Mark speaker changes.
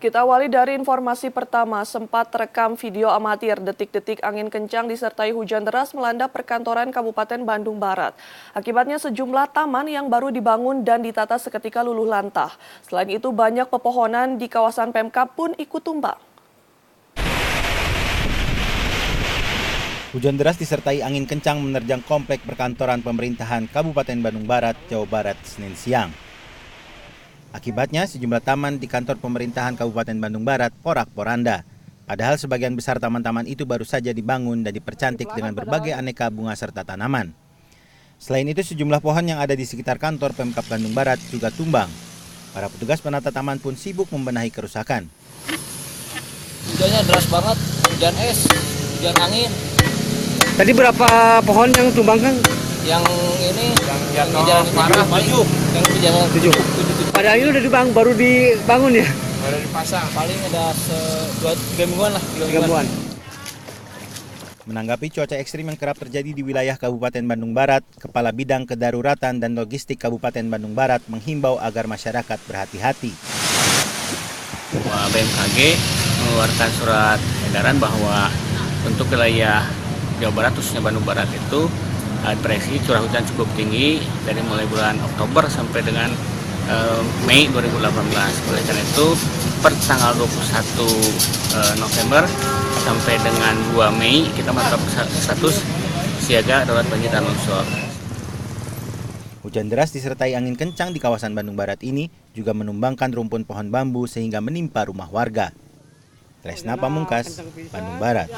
Speaker 1: Kita awali dari informasi pertama, sempat terekam video amatir detik-detik angin kencang disertai hujan deras melanda perkantoran Kabupaten Bandung Barat. Akibatnya sejumlah taman yang baru dibangun dan ditata seketika luluh lantah. Selain itu banyak pepohonan di kawasan Pemkab pun ikut tumbang.
Speaker 2: Hujan deras disertai angin kencang menerjang komplek perkantoran pemerintahan Kabupaten Bandung Barat, Jawa Barat, Senin siang. Akibatnya, sejumlah taman di kantor pemerintahan Kabupaten Bandung Barat porak-poranda. Padahal sebagian besar taman-taman itu baru saja dibangun dan dipercantik dengan berbagai aneka bunga serta tanaman. Selain itu, sejumlah pohon yang ada di sekitar kantor Pemkab Bandung Barat juga tumbang. Para petugas penata taman pun sibuk membenahi kerusakan.
Speaker 3: Hujannya deras banget, hujan es, hujan angin.
Speaker 4: Tadi berapa pohon yang tumbang, Kang?
Speaker 3: Yang ini yang parah 7. Yang di jalan 7.
Speaker 4: Padahal ini udah baru dibangun ya?
Speaker 3: Baru dipasang. Paling ada 3 mingguan lah.
Speaker 4: 3 mingguan.
Speaker 2: Menanggapi cuaca ekstrim yang kerap terjadi di wilayah Kabupaten Bandung Barat, Kepala Bidang Kedaruratan dan Logistik Kabupaten Bandung Barat menghimbau agar masyarakat berhati-hati.
Speaker 5: BMKG mengeluarkan surat edaran bahwa untuk wilayah Jawa Barat, khususnya Bandung Barat itu prediksi curah hujan cukup tinggi dari mulai bulan Oktober sampai dengan Mei 2018. Oleh karena itu, per tanggal 21 November sampai dengan 2 Mei kita menetapkan status siaga darurat banjir dan longsor.
Speaker 2: Hujan deras disertai angin kencang di kawasan Bandung Barat ini juga menumbangkan rumpun pohon bambu sehingga menimpa rumah warga. Tresna Pamungkas, Bandung Barat.